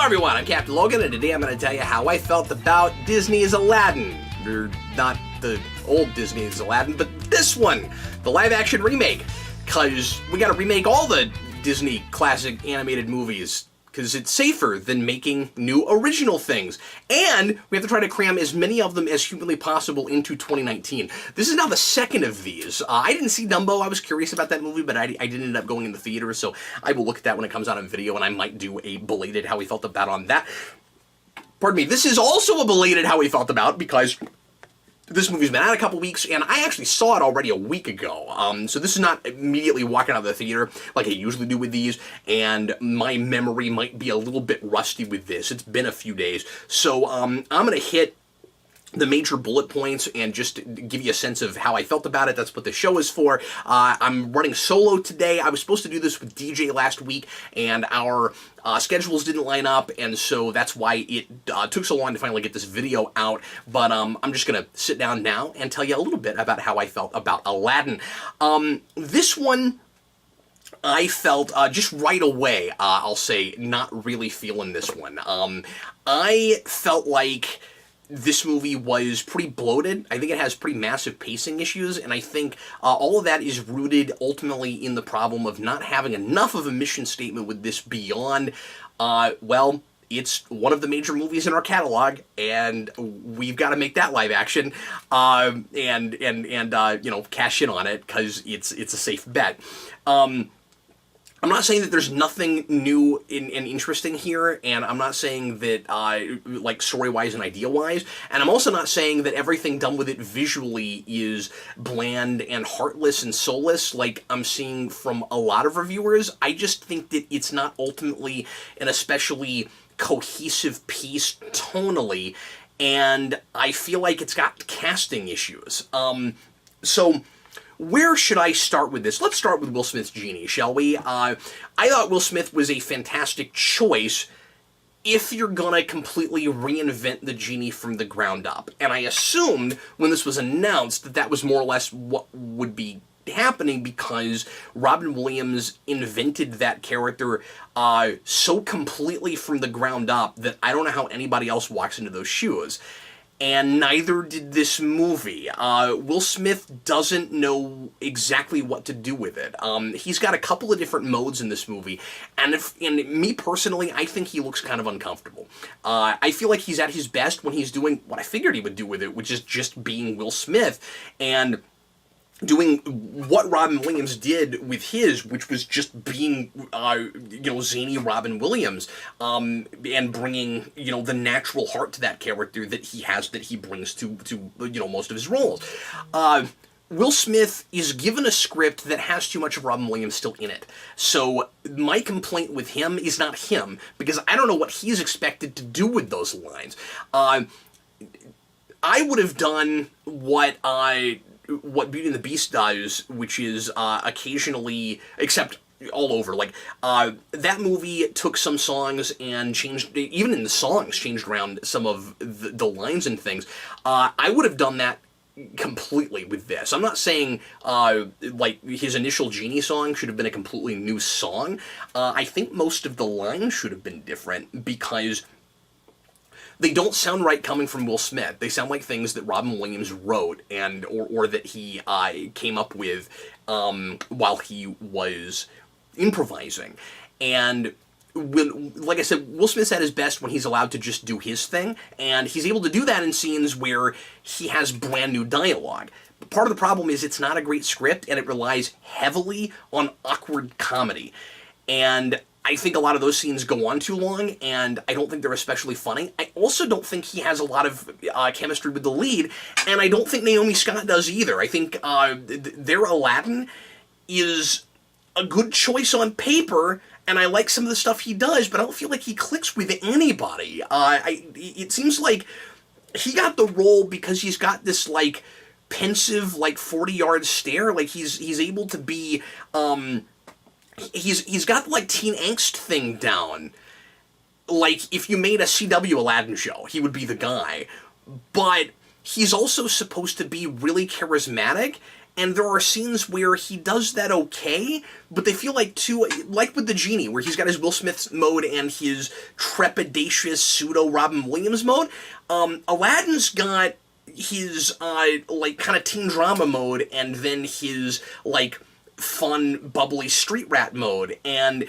Hello everyone, I'm Captain Logan, and today I'm going to tell you how I felt about Disney's Aladdin. Or not the old Disney's Aladdin, but this one, the live-action remake. Because we got to remake all the Disney classic animated movies, because it's safer than making new original things. And we have to try to cram as many of them as humanly possible into 2019. This is now the second of these. I didn't see Dumbo. I was curious about that movie, but I didn't end up going in the theater, so I will look at that when it comes out on video, and I might do a belated how we felt about on that. Pardon me. This is also a belated how we felt about, because this movie's been out a couple weeks, and I actually saw it already a week ago. So this is not immediately walking out of the theater like I usually do with these, and my memory might be a little bit rusty with this. It's been a few days. So I'm going to hit the major bullet points and just give you a sense of how I felt about it. That's what the show is for. I'm running solo today. I was supposed to do this with DJ last week, and our schedules didn't line up, and so that's why it took so long to finally get this video out. But I'm just going to sit down now and tell you a little bit about how I felt about Aladdin. This one, I felt just right away, I'll say, not really feeling this one. I felt like this movie was pretty bloated. I think it has pretty massive pacing issues, and I think all of that is rooted ultimately in the problem of not having enough of a mission statement with this beyond, well, it's one of the major movies in our catalog, and we've got to make that live action, and you know, cash in on it, because it's a safe bet. I'm not saying that there's nothing new and interesting here, and I'm not saying that, like, story-wise and idea-wise, and I'm also not saying that everything done with it visually is bland and heartless and soulless, like I'm seeing from a lot of reviewers. I just think that it's not ultimately an especially cohesive piece tonally, and I feel like it's got casting issues. So where should I start with this? Let's start with Will Smith's Genie, shall we? I thought Will Smith was a fantastic choice if you're gonna completely reinvent the Genie from the ground up. And I assumed when this was announced that that was more or less what would be happening, because Robin Williams invented that character so completely from the ground up that I don't know how anybody else walks into those shoes. And neither did this movie. Will Smith doesn't know exactly what to do with it. He's got a couple of different modes in this movie, and me personally, I think he looks kind of uncomfortable. I feel like he's at his best when he's doing what I figured he would do with it, which is just being Will Smith, and doing what Robin Williams did with his, which was just being, you know, zany Robin Williams, and bringing, you know, the natural heart to that character that he has, that he brings to you know, most of his roles. Will Smith is given a script that has too much of Robin Williams still in it. So my complaint with him is not him, because I don't know what he's expected to do with those lines. I would have done what Beauty and the Beast does, which is occasionally, except all over, like, that movie took some songs and changed, even in the songs, changed around some of the lines and things. I would have done that completely with this. I'm not saying, like, his initial Genie song should have been a completely new song. I think most of the lines should have been different, because they don't sound right coming from Will Smith. They sound like things that Robin Williams wrote, and or that he came up with while he was improvising. And like I said, Will Smith's at his best when he's allowed to just do his thing, and he's able to do that in scenes where he has brand new dialogue. But part of the problem is it's not a great script, and it relies heavily on awkward comedy. And I think a lot of those scenes go on too long, and I don't think they're especially funny. I also don't think he has a lot of chemistry with the lead, and I don't think Naomi Scott does either. I think their Aladdin is a good choice on paper, and I like some of the stuff he does, but I don't feel like he clicks with anybody. It seems like he got the role because he's got this, like, pensive, like, 40-yard stare. Like, he's able to be He's got, like, teen angst thing down. Like, if you made a CW Aladdin show, he would be the guy. But he's also supposed to be really charismatic, and there are scenes where he does that okay, but they feel like too, like with the Genie, where he's got his Will Smith mode and his trepidatious pseudo Robin Williams mode. Aladdin's got his like kind of teen drama mode, and then his like fun bubbly street rat mode, and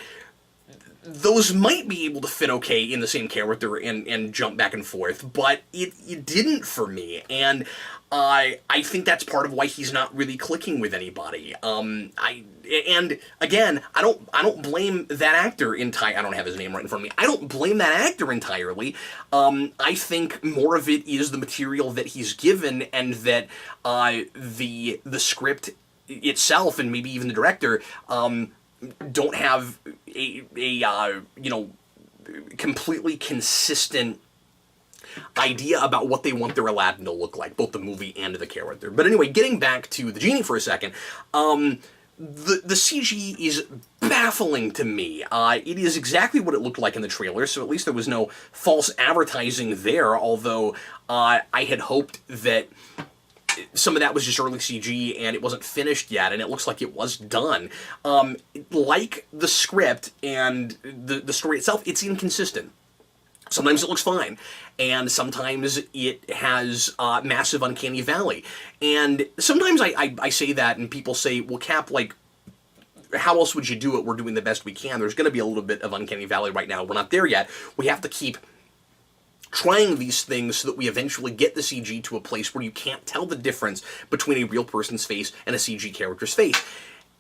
those might be able to fit okay in the same character and jump back and forth, but it didn't for me, and I think that's part of why he's not really clicking with anybody. And again, I don't blame that actor entirely. I don't have his name right in front of me. I don't blame that actor entirely. I think more of it is the material that he's given, and that the script itself, and maybe even the director, don't have a completely consistent idea about what they want their Aladdin to look like, both the movie and the character. But anyway, getting back to the Genie for a second, the CG is baffling to me. It is exactly what it looked like in the trailer, so at least there was no false advertising there, although I had hoped that some of that was just early CG and it wasn't finished yet, and it looks like it was done. Like the script and the story itself, it's inconsistent. Sometimes it looks fine, and sometimes it has massive uncanny valley. And sometimes I say that, and people say, well, Cap, like, how else would you do it? We're doing the best we can. There's going to be a little bit of uncanny valley right now. We're not there yet. We have to keep trying these things so that we eventually get the CG to a place where you can't tell the difference between a real person's face and a CG character's face.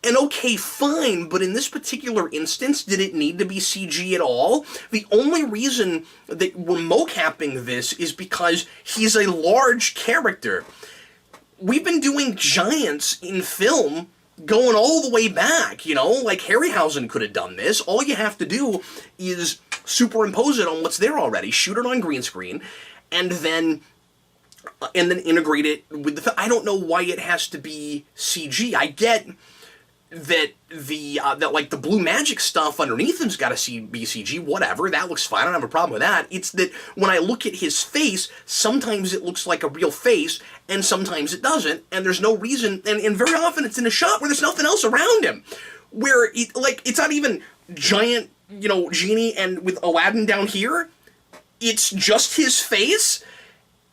And okay, fine, but in this particular instance, did it need to be CG at all? The only reason that we're mocapping this is because he's a large character. We've been doing giants in film going all the way back, you know? Like Harryhausen could have done this. All you have to do is superimpose it on what's there already, shoot it on green screen, and then integrate it with the... I don't know why it has to be CG. I get that that like the blue magic stuff underneath him's got to be CG, whatever, that looks fine, I don't have a problem with that. It's that when I look at his face, sometimes it looks like a real face, and sometimes it doesn't, and there's no reason, and very often it's in a shot where there's nothing else around him, where it's not even giant, you know, Genie and with Aladdin down here, it's just his face,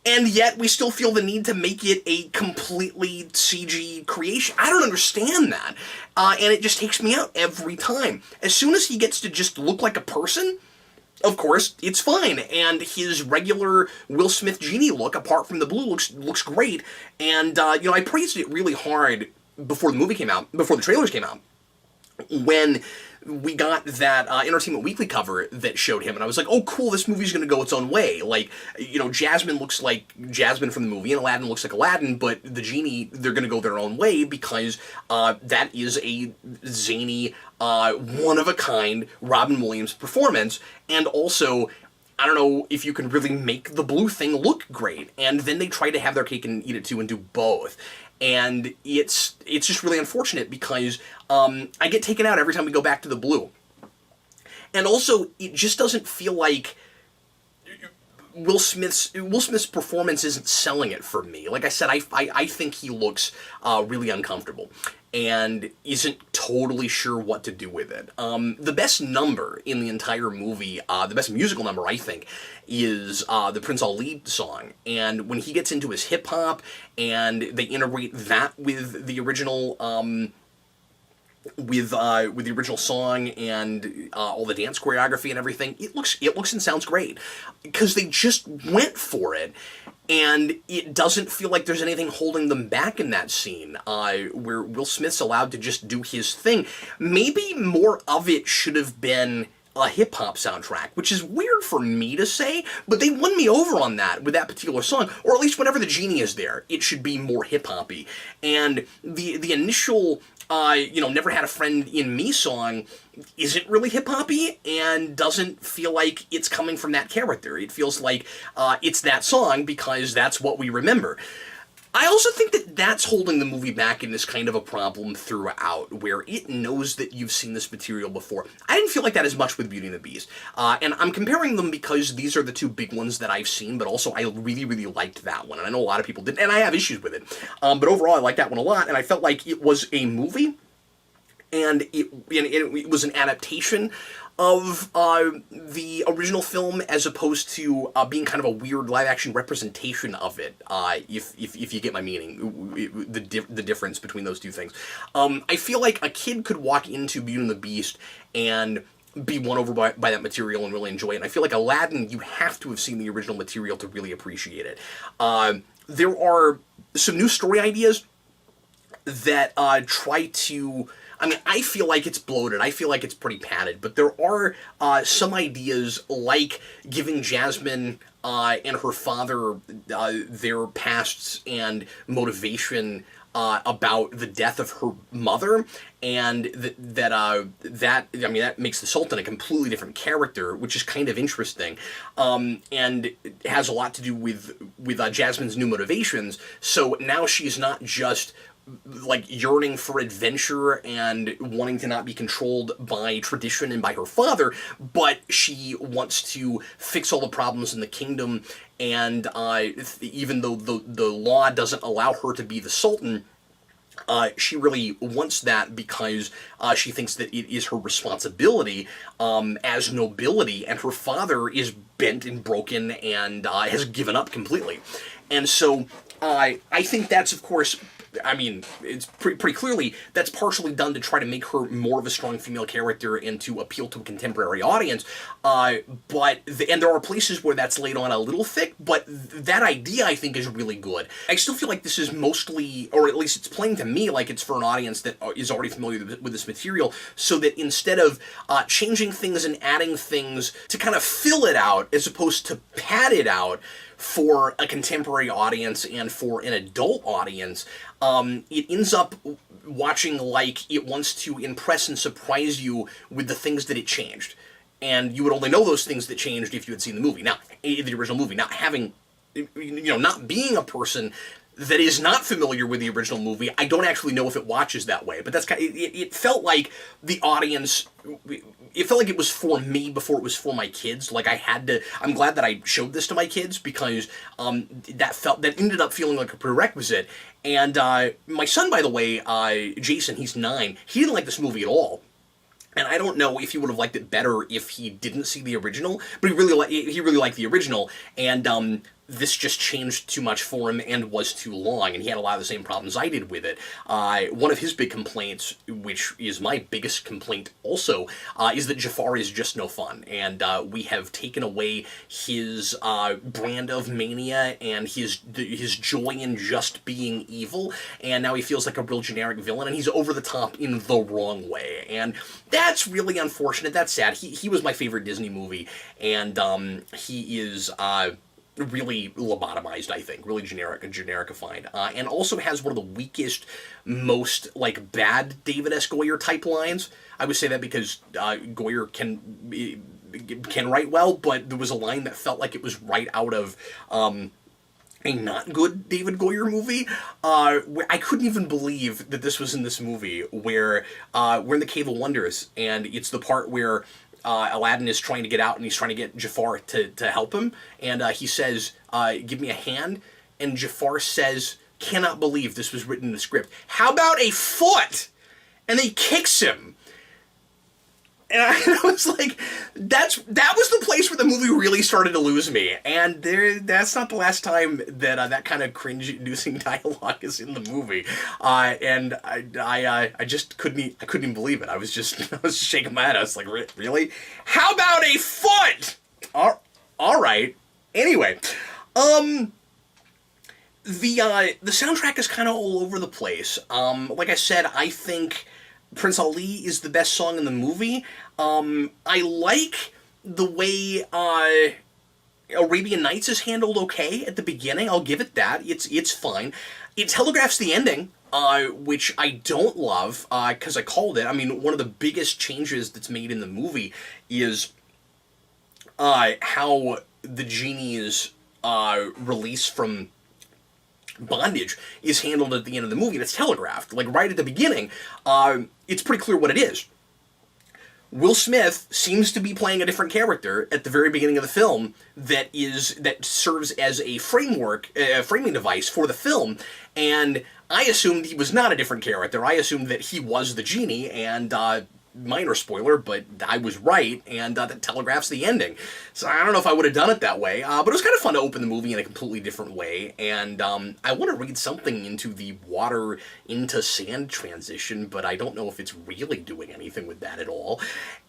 and yet we still feel the need to make it a completely CG creation. I don't understand that. And it just takes me out every time. As soon as he gets to just look like a person, of course, it's fine. And his regular Will Smith Genie look, apart from the blue, looks great. And, you know, I praised it really hard before the movie came out, before the trailers came out, when we got that Entertainment Weekly cover that showed him, and I was like, oh, cool, this movie's going to go its own way. Like, you know, Jasmine looks like Jasmine from the movie, and Aladdin looks like Aladdin, but the Genie, they're going to go their own way because that is a zany, one-of-a-kind Robin Williams performance, and also... I don't know if you can really make the blue thing look great. And then they try to have their cake and eat it too and do both. And it's just really unfortunate because I get taken out every time we go back to the blue. And also, it just doesn't feel like Will Smith's performance isn't selling it for me. Like I said, I think he looks really uncomfortable and isn't totally sure what to do with it. The best number in the entire movie, the best musical number, I think, is the Prince Ali song. And when he gets into his hip-hop and they integrate that with the original... with the original song and all the dance choreography and everything, it looks and sounds great because they just went for it, and it doesn't feel like there's anything holding them back in that scene where Will Smith's allowed to just do his thing. Maybe more of it should have been a hip-hop soundtrack, which is weird for me to say, but they won me over on that with that particular song, or at least whenever the Genie is there, it should be more hip-hoppy. And the initial... you know, Never Had a Friend in Me song isn't really hip-hoppy and doesn't feel like it's coming from that character. It feels like it's that song because that's what we remember. I also think that that's holding the movie back and is kind of a problem throughout, where it knows that you've seen this material before. I didn't feel like that as much with Beauty and the Beast. And I'm comparing them because these are the two big ones that I've seen, but also I really, really liked that one. And I know a lot of people didn't, and I have issues with it. But overall, I liked that one a lot, and I felt like it was a movie, and it was an adaptation of the original film, as opposed to being kind of a weird live-action representation of it, if you get my meaning, the difference between those two things. I feel like a kid could walk into Beauty and the Beast and be won over by that material and really enjoy it. And I feel like Aladdin, you have to have seen the original material to really appreciate it. There are some new story ideas that try to... I mean, I feel like it's bloated. I feel like it's pretty padded. But there are some ideas, like giving Jasmine and her father their pasts and motivation about the death of her mother, and that makes the Sultan a completely different character, which is kind of interesting, and it has a lot to do with Jasmine's new motivations. So now she's not just like yearning for adventure and wanting to not be controlled by tradition and by her father, but she wants to fix all the problems in the kingdom, and even though the law doesn't allow her to be the Sultan, she really wants that because she thinks that it is her responsibility as nobility, and her father is bent and broken and has given up completely. And so I think that's, of course... I mean, it's pretty clearly that's partially done to try to make her more of a strong female character and to appeal to a contemporary audience. And there are places where that's laid on a little thick, but that idea, I think, is really good. I still feel like this is mostly, or at least it's playing to me like it's for an audience that is already familiar with this material, so that instead of changing things and adding things to kind of fill it out as opposed to pad it out for a contemporary audience and for an adult audience, it ends up watching like it wants to impress and surprise you with the things that it changed. And you would only know those things that changed if you had seen the movie. Now, the original movie, not having, not being a person that is not familiar with the original movie, I don't actually know if it watches that way. But that's kind of, it felt like the audience... It felt like it was for me before it was for my kids. Like I had to... I'm glad that I showed this to my kids, because that ended up feeling like a prerequisite. And my son, by the way, Jason, he's 9. He didn't like this movie at all. And I don't know if he would have liked it better if he didn't see the original, but he really liked the original, and this just changed too much for him and was too long, and he had a lot of the same problems I did with it. One of his big complaints, which is my biggest complaint also, is that Jafar is just no fun, and we have taken away his brand of mania and his joy in just being evil, and now he feels like a real generic villain, and he's over the top in the wrong way, and that's really unfortunate. That's sad. He was my favorite Disney movie, and he is... really lobotomized, I think. Really genericified. And also has one of the weakest, most, like, bad David S. Goyer type lines. I would say that because Goyer can write well, but there was a line that felt like it was right out of... a not good David Goyer movie, where I couldn't even believe that this was in this movie, where we're in the Cave of Wonders, and it's the part where Aladdin is trying to get out, and he's trying to get Jafar to help him, and he says, give me a hand, and Jafar says, cannot believe this was written in the script. How about a foot? And he kicks him. And I was like, that was the place where the movie really started to lose me. And that's not the last time that that kind of cringe-inducing dialogue is in the movie. And I just couldn't even believe it. I was shaking my head. I was like, really? How about a foot? All right. Anyway, the soundtrack is kind of all over the place. Like I said, I think Prince Ali is the best song in the movie. I like the way Arabian Nights is handled okay at the beginning. I'll give it that. It's fine. It telegraphs the ending, which I don't love, because I called it. I mean, one of the biggest changes that's made in the movie is how the Genie is released from bondage is handled at the end of the movie, and it's telegraphed. Like, right at the beginning, it's pretty clear what it is. Will Smith seems to be playing a different character at the very beginning of the film that serves as a framing device for the film, and I assumed he was not a different character. I assumed that he was the genie, and minor spoiler, but I was right, and that telegraphs the ending. So I don't know if I would have done it that way, but it was kind of fun to open the movie in a completely different way, and I want to read something into the water into sand transition, but I don't know if it's really doing anything with that at all.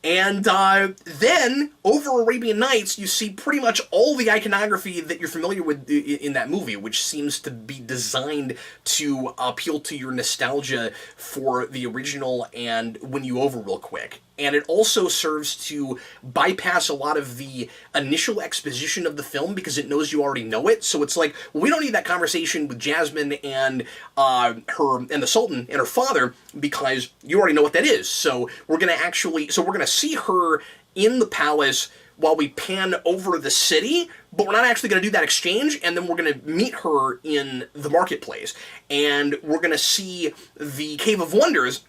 And then, over Arabian Nights, you see pretty much all the iconography that you're familiar with in that movie, which seems to be designed to appeal to your nostalgia for the original and win you over real quick. And it also serves to bypass a lot of the initial exposition of the film because it knows you already know it. So it's like, well, we don't need that conversation with Jasmine and the Sultan and her father because you already know what that is. So we're gonna see her in the palace while we pan over the city, but we're not actually going to do that exchange, and then we're going to meet her in the marketplace, and we're going to see the Cave of Wonders,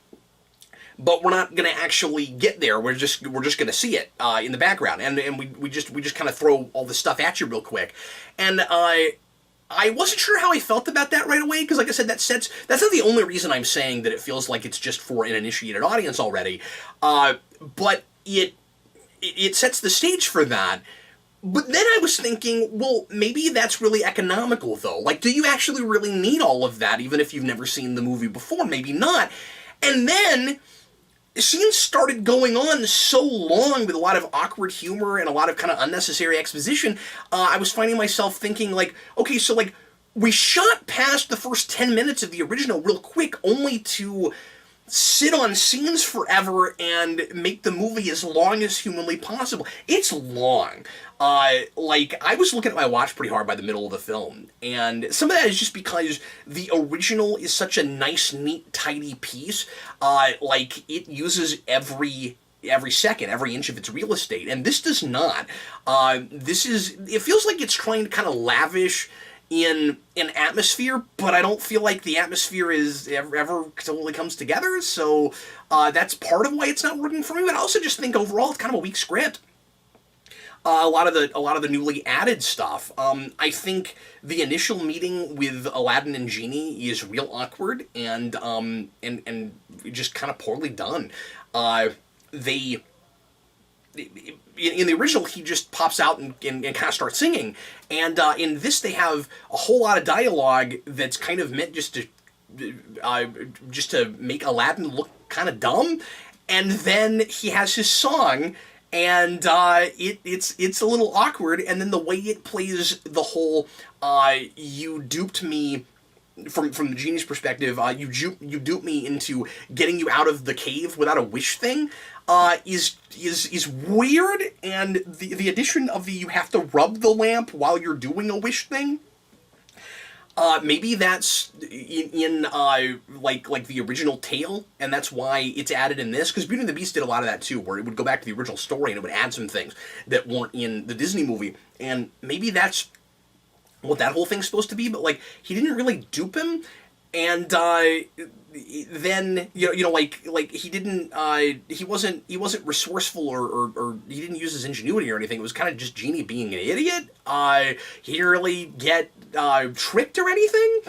but we're not going to actually get there. We're just going to see it in the background, and we just kind of throw all this stuff at you real quick, and I wasn't sure how I felt about that right away, because like I said, that's not the only reason I'm saying that it feels like it's just for an initiated audience already, but it sets the stage for that. But then I was thinking, well, maybe that's really economical, though. Like, do you actually really need all of that, even if you've never seen the movie before? Maybe not. And then scenes started going on so long with a lot of awkward humor and a lot of kind of unnecessary exposition, I was finding myself thinking, like, okay, so, like, we shot past the first 10 minutes of the original real quick, only to sit on scenes forever and make the movie as long as humanly possible. It's long. Like, I was looking at my watch pretty hard by the middle of the film, and some of that is just because the original is such a nice, neat, tidy piece. Like, it uses every second, every inch of its real estate, and this does not. It feels like it's trying to kind of lavish in an atmosphere, but I don't feel like the atmosphere is ever totally comes together, so that's part of why it's not working for me, but I also just think overall it's kind of a weak script. A lot of the newly added stuff. I think the initial meeting with Aladdin and Genie is real awkward and just kind of poorly done. In the original, he just pops out and kind of starts singing, and in this they have a whole lot of dialogue that's kind of meant just to make Aladdin look kind of dumb, and then he has his song, and it's a little awkward, and then the way it plays the whole you duped me. From the genie's perspective, you dupe me into getting you out of the cave without a wish thing, is weird, and the addition of the you have to rub the lamp while you're doing a wish thing. Maybe that's in like the original tale, and that's why it's added in this, because Beauty and the Beast did a lot of that too, where it would go back to the original story and it would add some things that weren't in the Disney movie, and maybe that's what that whole thing's supposed to be, but like he didn't really dupe him, and then like he didn't he wasn't resourceful or he didn't use his ingenuity or anything. It was kind of just Genie being an idiot. He didn't really get tricked or anything,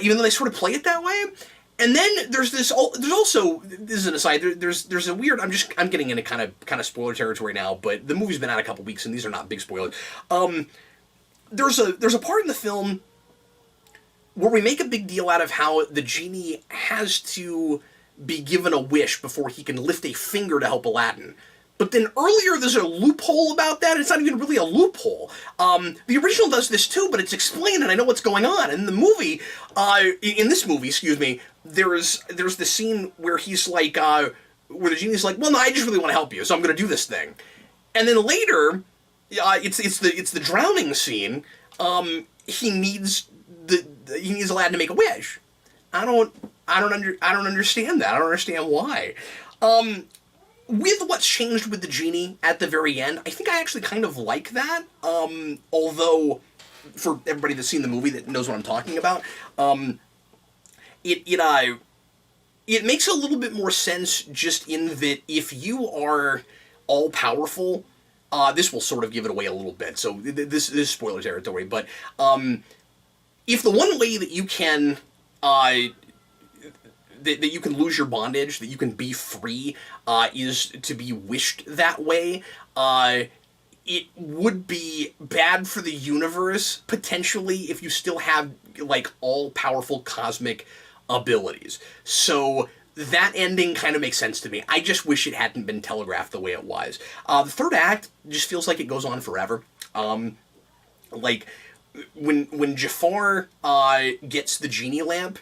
even though they sort of play it that way. And then there's also this is an aside. There's a weird. I'm getting into kind of spoiler territory now, but the movie's been out a couple weeks and these are not big spoilers. There's a part in the film where we make a big deal out of how the genie has to be given a wish before he can lift a finger to help Aladdin. But then earlier there's a loophole about that. It's not even really a loophole. The original does this too, but it's explained and I know what's going on. And in the movie, in this movie, excuse me, there's the scene where he's like, where the genie's like, well, no, I just really want to help you, so I'm going to do this thing. And then later, it's the drowning scene. He needs Aladdin to make a wish. I don't understand that. I don't understand why. With what's changed with the genie at the very end, I think I actually kind of like that. Although for everybody that's seen the movie that knows what I'm talking about, it makes a little bit more sense just in that if you are all powerful, this will sort of give it away a little bit. So this is spoiler territory, but if the one way that you can that you can lose your bondage, that you can be free, is to be wished that way, it would be bad for the universe, potentially, if you still have, like, all-powerful cosmic abilities. So that ending kind of makes sense to me. I just wish it hadn't been telegraphed the way it was. The third act just feels like it goes on forever. Like, when Jafar gets the genie lamp,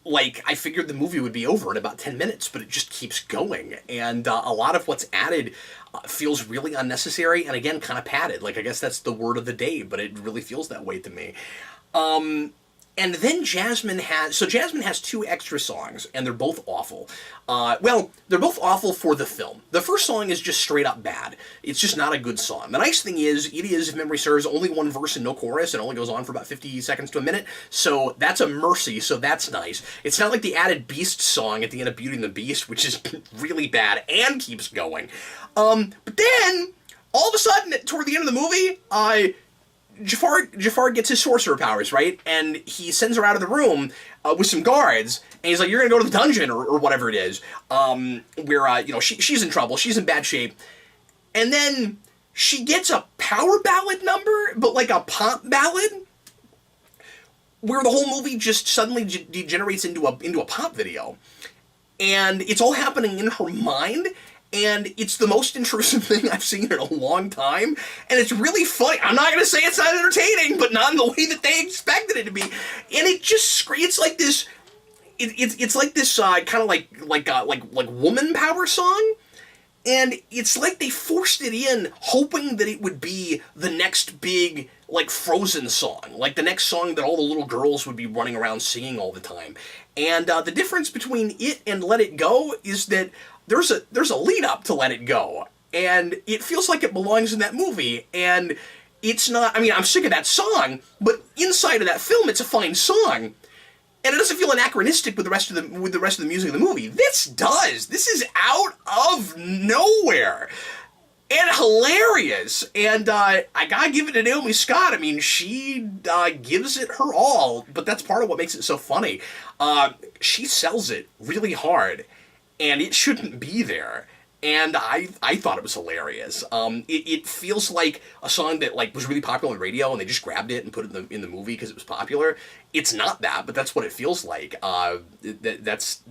like, I figured the movie would be over in about 10 minutes, but it just keeps going. And a lot of what's added feels really unnecessary and, again, kind of padded. Like, I guess that's the word of the day, but it really feels that way to me. And then Jasmine has 2 extra songs, and they're both awful. Well, they're both awful for the film. The first song is just straight up bad. It's just not a good song. The nice thing is, it is, if memory serves, only 1 verse and no chorus. It only goes on for about 50 seconds to a minute, so that's a mercy, so that's nice. It's not like the added Beast song at the end of Beauty and the Beast, which is really bad and keeps going. But then, all of a sudden, toward the end of the movie, Jafar gets his sorcerer powers, right? And he sends her out of the room with some guards, and he's like, "You're gonna go to the dungeon," or whatever it is, where, she's in trouble, she's in bad shape. And then she gets a power ballad number, but like a pop ballad, where the whole movie just suddenly degenerates into a pop video. And it's all happening in her mind, and it's the most intrusive thing I've seen in a long time, and it's really funny. I'm not going to say it's not entertaining, but not in the way that they expected it to be. And it just it's like this, it's like this kind of like woman power song, and it's like they forced it in, hoping that it would be the next big, like, Frozen song, like the next song that all the little girls would be running around singing all the time. And the difference between it and Let It Go is that there's a lead up to Let It Go, and it feels like it belongs in that movie, and it's not. I mean, I'm sick of that song, but inside of that film, it's a fine song, and it doesn't feel anachronistic with the rest of the music of the movie. This does. This is out of nowhere and hilarious, and I gotta give it to Naomi Scott. I mean, she gives it her all, but that's part of what makes it so funny. She sells it really hard. And it shouldn't be there. And I thought it was hilarious. It feels like a song that, like, was really popular on the radio, and they just grabbed it and put it in the movie because it was popular. It's not that, but that's what it feels like. That's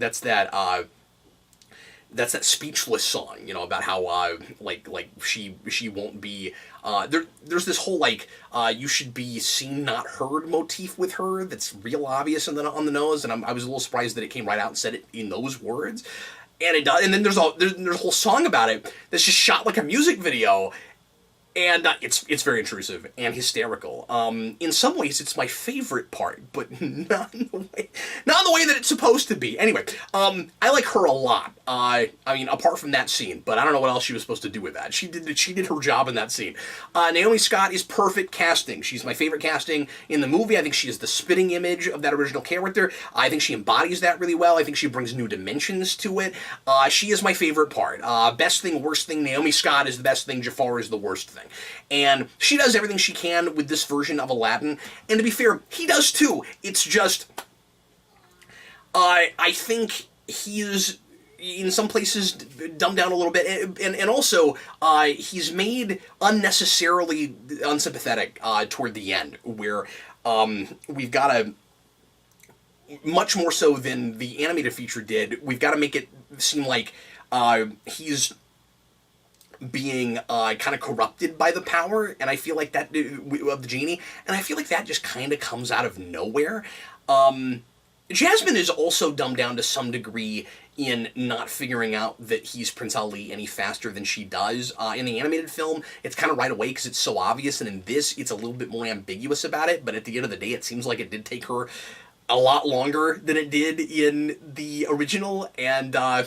that speechless song, about how like she won't be there's this whole you should be seen not heard motif with her that's real obvious and on the nose, and I was a little surprised that it came right out and said it in those words. And it does, and then there's a whole song about it that's just shot like a music video, and it's very intrusive and hysterical. In some ways, it's my favorite part, but not in the way that it's supposed to be. Anyway, I like her a lot. I mean, apart from that scene, but I don't know what else she was supposed to do with that. She did her job in that scene. Naomi Scott is perfect casting. She's my favorite casting in the movie. I think she is the spitting image of that original character. I think she embodies that really well. I think she brings new dimensions to it. She is my favorite part. Best thing, worst thing. Naomi Scott is the best thing. Jafar is the worst thing. And she does everything she can with this version of Aladdin. And to be fair, he does too. It's just, I think he is, in some places, dumbed down a little bit. And also, he's made unnecessarily unsympathetic toward the end, where we've got to, much more so than the animated feature did, we've got to make it seem like he's being kind of corrupted by the power, and I feel like that, of the genie, and I feel like that just kind of comes out of nowhere. Jasmine is also dumbed down to some degree in not figuring out that he's Prince Ali any faster than she does. In the animated film, it's kind of right away because it's so obvious, and in this, it's a little bit more ambiguous about it, but at the end of the day, it seems like it did take her a lot longer than it did in the original, and I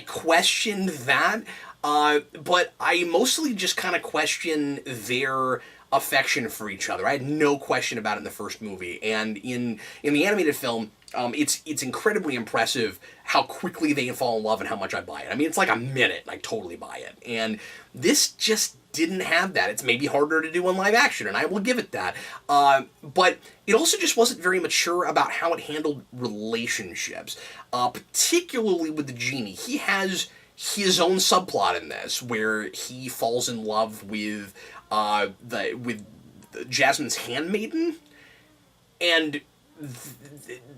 questioned that. But I mostly just kind of question their affection for each other. I had no question about it in the first movie, and in the animated film, it's incredibly impressive how quickly they fall in love and how much I buy it. I mean, it's like a minute, and I totally buy it. And this just didn't have that. It's maybe harder to do in live action, and I will give it that. But it also just wasn't very mature about how it handled relationships, particularly with the genie. He has his own subplot in this, where he falls in love with Jasmine's handmaiden, and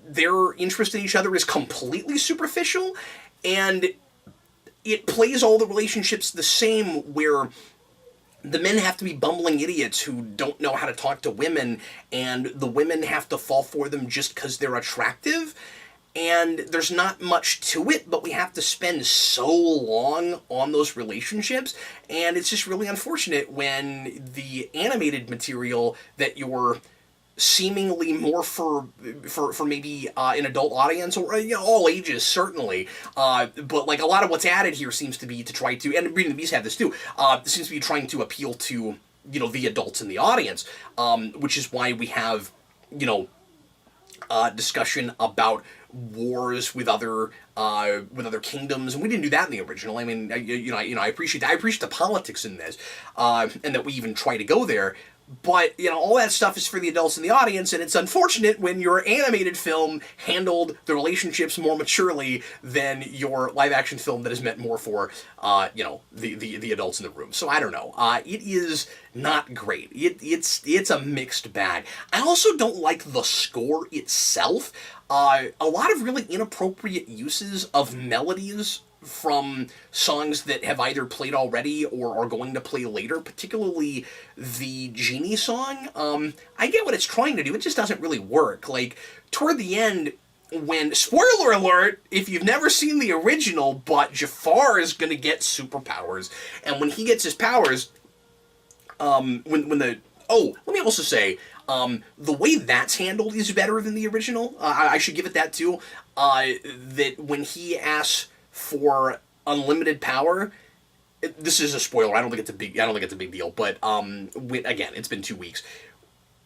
their interest in each other is completely superficial, and it plays all the relationships the same, where the men have to be bumbling idiots who don't know how to talk to women, and the women have to fall for them just because they're attractive. And there's not much to it, but we have to spend so long on those relationships, and it's just really unfortunate when the animated material that you're seemingly more for maybe an adult audience, or all ages certainly, but like a lot of what's added here seems to be to try to, and Beauty and the Beast have this too, seems to be trying to appeal to the adults in the audience, which is why we have discussion about wars with other kingdoms, and we didn't do that in the original. I mean, I appreciate that. I appreciate the politics in this, and that we even try to go there. But, all that stuff is for the adults in the audience, and it's unfortunate when your animated film handled the relationships more maturely than your live-action film that is meant more for, the adults in the room. So, I don't know. It is not great. It's a mixed bag. I also don't like the score itself. A lot of really inappropriate uses of melodies from songs that have either played already or are going to play later, particularly the Genie song. I get what it's trying to do, it just doesn't really work. Like, toward the end, when, spoiler alert, if you've never seen the original, but Jafar is going to get superpowers, and when he gets his powers, let me also say, the way that's handled is better than the original. I should give it that too. That when he asks for unlimited power, this is a spoiler. I don't think it's a big deal. But again, it's been 2 weeks.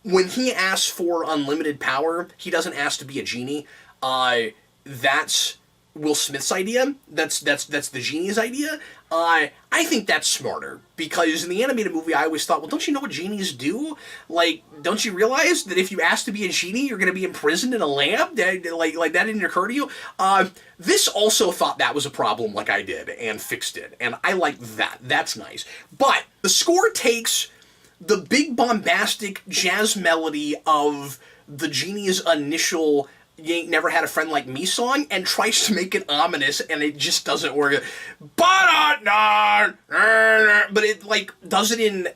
When he asks for unlimited power, he doesn't ask to be a genie. That's Will Smith's idea. That's the genie's idea. I think that's smarter, because in the animated movie I always thought, well, don't you know what genies do? Like, don't you realize that if you ask to be a genie, you're going to be imprisoned in a lamp? Like that didn't occur to you? This also thought that was a problem, like I did, and fixed it, and I like that. That's nice. But the score takes the big bombastic jazz melody of the genie's initial "You Ain't Never Had a Friend Like Me" song and tries to make it ominous, and it just doesn't work. But it does it in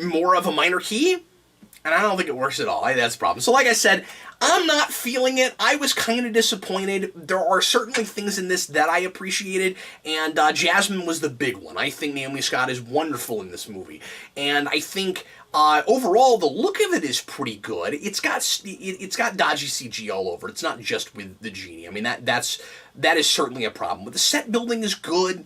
more of a minor key, and I don't think it works at all. That's the problem. So like I said, I'm not feeling it. I was kind of disappointed. There are certainly things in this that I appreciated, and Jasmine was the big one. I think Naomi Scott is wonderful in this movie, and I think overall, the look of it is pretty good. It's got dodgy CG all over it. It's not just with the genie. I mean, that is certainly a problem. But the set building is good.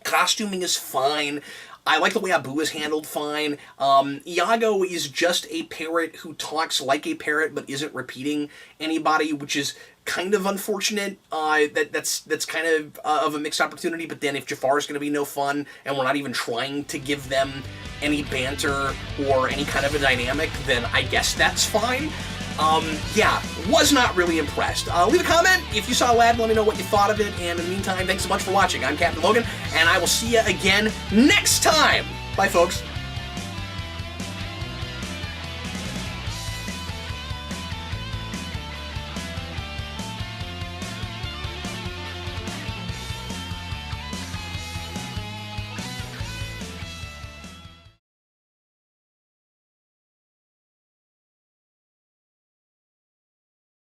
Costuming is fine. I like the way Abu is handled fine. Iago is just a parrot who talks like a parrot but isn't repeating anybody, which is kind of unfortunate. That's kind of a mixed opportunity, but then if Jafar is going to be no fun and we're not even trying to give them any banter or any kind of a dynamic, then I guess that's fine. Was not really impressed. Leave a comment if you saw Aladdin, let me know what you thought of it, and in the meantime, thanks so much for watching. I'm Captain Logan, and I will see you again next time. Bye, folks.